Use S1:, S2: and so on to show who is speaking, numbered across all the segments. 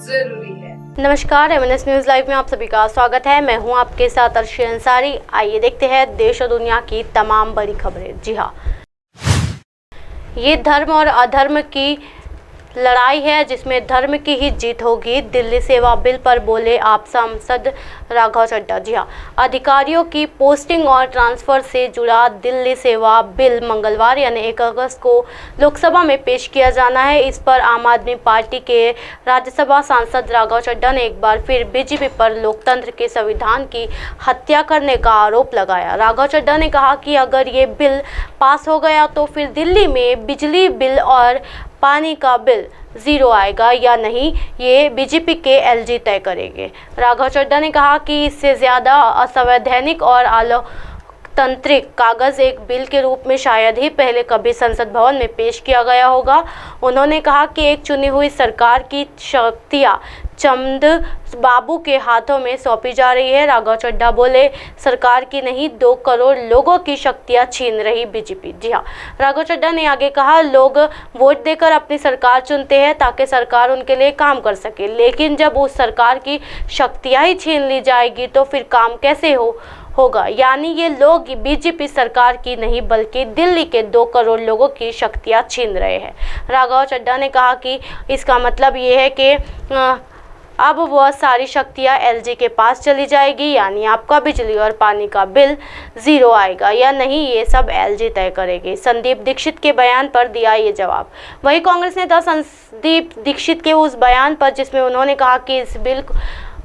S1: जरूरी है।
S2: नमस्कार, एमएनएस न्यूज लाइव में आप सभी का स्वागत है। मैं हूं आपके साथ अर्शी अंसारी। आइए देखते हैं देश और दुनिया की तमाम बड़ी खबरें। जी हाँ, ये धर्म और अधर्म की लड़ाई है जिसमें धर्म की ही जीत होगी। दिल्ली सेवा बिल पर बोले आप सांसद राघव चड्ढा। जी हाँ, अधिकारियों की पोस्टिंग और ट्रांसफर से जुड़ा दिल्ली सेवा बिल मंगलवार यानी 1 अगस्त को लोकसभा में पेश किया जाना है। इस पर आम आदमी पार्टी के राज्यसभा सांसद राघव चड्ढा ने एक बार फिर बीजेपी पर लोकतंत्र के संविधान की हत्या करने का आरोप लगाया। राघव चड्ढा ने कहा कि अगर ये बिल पास हो गया तो फिर दिल्ली में बिजली बिल और पानी का बिल ज़ीरो आएगा या नहीं, ये बीजेपी के एलजी तय करेंगे। राघव चड्ढा ने कहा कि इससे ज़्यादा असंवैधानिक और आलोकतांत्रिक कागज़ एक बिल के रूप में शायद ही पहले कभी संसद भवन में पेश किया गया होगा। उन्होंने कहा कि एक चुनी हुई सरकार की शक्तियाँ चंद बाबू के हाथों में सौंपी जा रही है। राघव चड्ढा बोले, सरकार की नहीं 2 करोड़ लोगों की शक्तियां छीन रही बीजेपी। जी हाँ, राघव चड्ढा ने आगे कहा, लोग वोट देकर अपनी सरकार चुनते हैं ताकि सरकार उनके लिए काम कर सके, लेकिन जब उस सरकार की शक्तियां ही छीन ली जाएगी तो फिर काम कैसे होगा। यानी ये लोग बीजेपी सरकार की नहीं बल्कि दिल्ली के 2 करोड़ लोगों की शक्तियां छीन रहे हैं। राघव चड्ढा ने कहा कि इसका मतलब ये है कि अब वह सारी शक्तियां एलजी के पास चली जाएगी, यानी आपका बिजली और पानी का बिल ज़ीरो आएगा या नहीं, ये सब एलजी तय करेगी। संदीप दीक्षित के बयान पर दिया ये जवाब। वहीं कांग्रेस नेता संदीप दीक्षित के उस बयान पर जिसमें उन्होंने कहा कि इस बिल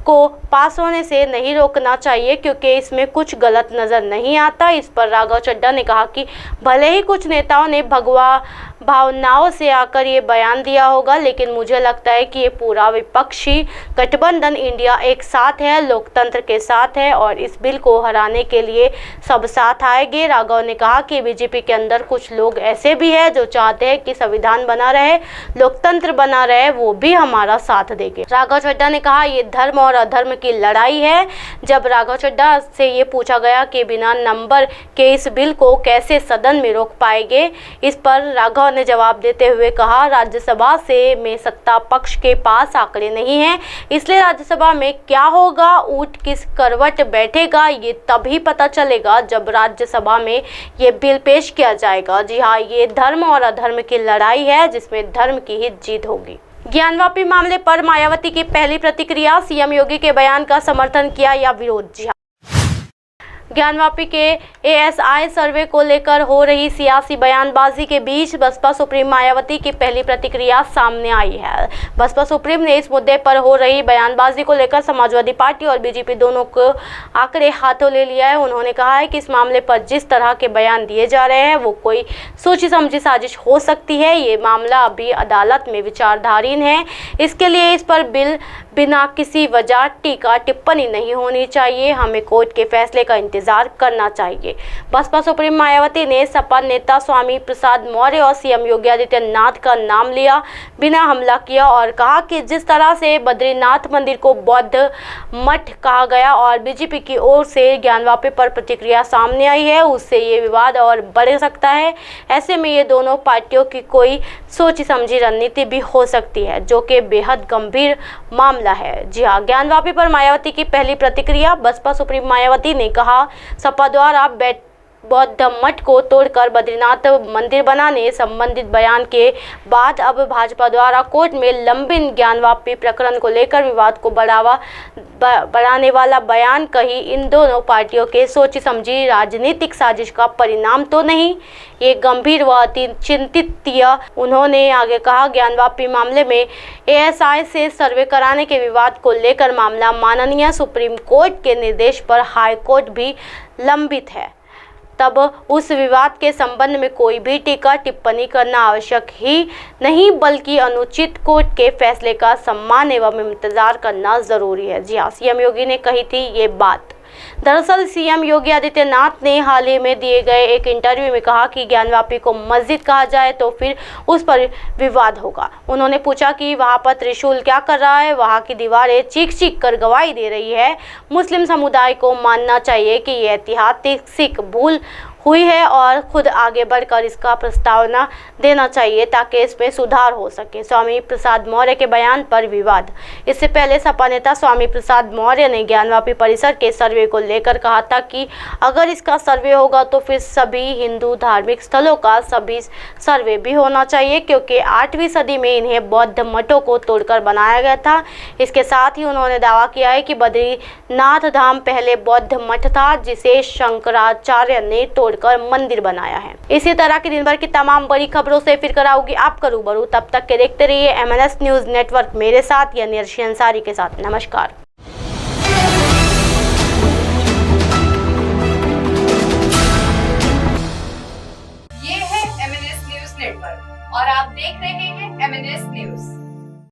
S2: को पास होने से नहीं रोकना चाहिए क्योंकि इसमें कुछ गलत नज़र नहीं आता। इस पर राघव चड्ढा ने कहा कि भले ही कुछ नेताओं ने भगवा भावनाओं से आकर ये बयान दिया होगा, लेकिन मुझे लगता है कि ये पूरा विपक्षी गठबंधन इंडिया एक साथ है, लोकतंत्र के साथ है और इस बिल को हराने के लिए सब साथ आएंगे। राघव ने कहा कि बीजेपी के अंदर कुछ लोग ऐसे भी हैं जो चाहते हैं कि संविधान बना रहे, लोकतंत्र बना रहे, वो भी हमारा साथ देंगे। राघव चड्ढा ने कहा ये धर्म और अधर्म की लड़ाई है। जब राघव चड्ढा से ये पूछा गया कि बिना नंबर के इस बिल को कैसे सदन में रोक पाएंगे, इस पर राघव ने जवाब देते हुए कहा, राज्यसभा में सत्ता पक्ष के पास आंकड़े नहीं हैं, इसलिए राज्यसभा में क्या होगा, ऊंट किस करवट बैठेगा, ये तभी पता चलेगा जब राज्यसभा में ये बिल पेश किया जाएगा। जी हाँ, ये धर्म और अधर्म की लड़ाई है जिसमें धर्म की ही जीत होगी। ज्ञानवापी मामले पर मायावती की पहली प्रतिक्रिया, सीएम योगी के बयान का समर्थन किया या विरोध। जी हाँ, ज्ञानवापी के एएसआई सर्वे को लेकर हो रही सियासी बयानबाजी के बीच बसपा सुप्रीम मायावती की पहली प्रतिक्रिया सामने आई है। बसपा सुप्रीम ने इस मुद्दे पर हो रही बयानबाजी को लेकर समाजवादी पार्टी और बीजेपी दोनों को आंकड़े हाथों ले लिया है। उन्होंने कहा है कि इस मामले पर जिस तरह के बयान दिए जा रहे हैं वो कोई सोची समझी साजिश हो सकती है। ये मामला अभी अदालत में विचाराधीन है, इसके लिए इस पर बिना किसी वजह टीका टिप्पणी नहीं होनी चाहिए। हमें कोर्ट के फैसले का इंतजार करना चाहिए। बसपा सुप्रीम मायावती ने सपा नेता स्वामी प्रसाद मौर्य और सीएम योगी आदित्यनाथ का नाम लिया, बिना हमला किया और कहा कि जिस तरह से बद्रीनाथ मंदिर को बौद्ध मठ कहा गया और बीजेपी की ओर से ज्ञानवापी पर प्रतिक्रिया सामने आई है, उससे ये विवाद और बढ़ सकता है। ऐसे में ये दोनों पार्टियों की कोई सोची समझी रणनीति भी हो सकती है, जो कि बेहद गंभीर मामला है। जी हाँ, ज्ञानवापी पर मायावती की पहली प्रतिक्रिया। बसपा सुप्रीम मायावती ने कहा, सपा द्वारा बौद्ध मठ को तोड़कर बद्रीनाथ मंदिर बनाने संबंधित बयान के बाद अब भाजपा द्वारा कोर्ट में लंबित ज्ञानवापी प्रकरण को लेकर विवाद को बढ़ाने वाला बयान कहीं इन दोनों पार्टियों के सोची समझी राजनीतिक साजिश का परिणाम तो नहीं, ये गंभीर व अति चिंतित। उन्होंने आगे कहा, ज्ञानवापी मामले में एएसआई से सर्वे कराने के विवाद को लेकर मामला माननीय सुप्रीम कोर्ट के निर्देश पर हाई कोर्ट भी लंबित है, तब उस विवाद के संबंध में कोई भी टीका टिप्पणी करना आवश्यक ही नहीं बल्कि अनुचित कोर्ट के फैसले का सम्मान एवं इंतजार करना जरूरी है। जी हाँ, सीएम योगी ने कही थी ये बात। दरअसल सीएम योगी आदित्यनाथ ने हाल ही में दिए गए एक इंटरव्यू में कहा कि ज्ञानवापी को मस्जिद कहा जाए तो फिर उस पर विवाद होगा। उन्होंने पूछा कि वहां पर त्रिशूल क्या कर रहा है, वहां की दीवारें चीख चीख कर गवाही दे रही है। मुस्लिम समुदाय को मानना चाहिए कि ये ऐतिहासिक भूल हुई है और खुद आगे बढ़कर इसका प्रस्तावना देना चाहिए ताकि इसमें सुधार हो सके। स्वामी प्रसाद मौर्य के बयान पर विवाद। इससे पहले सपा नेता स्वामी प्रसाद मौर्य ने ज्ञानवापी परिसर के सर्वे को लेकर कहा था कि अगर इसका सर्वे होगा तो फिर सभी हिंदू धार्मिक स्थलों का सभी सर्वे भी होना चाहिए, क्योंकि 8वीं सदी में इन्हें बौद्ध मठों को तोड़कर बनाया गया था। इसके साथ ही उन्होंने दावा किया है कि बद्रीनाथ धाम पहले बौद्ध मठ था जिसे शंकराचार्य ने तोड़कर मंदिर बनाया है। इसी तरह की दिन भर की तमाम बड़ी खबरों से फिर कराऊंगी आपका रूबरू। तब तक के देखते रहिए MNS न्यूज नेटवर्क मेरे साथ यानी अर्शी अंसारी के साथ। नमस्कार।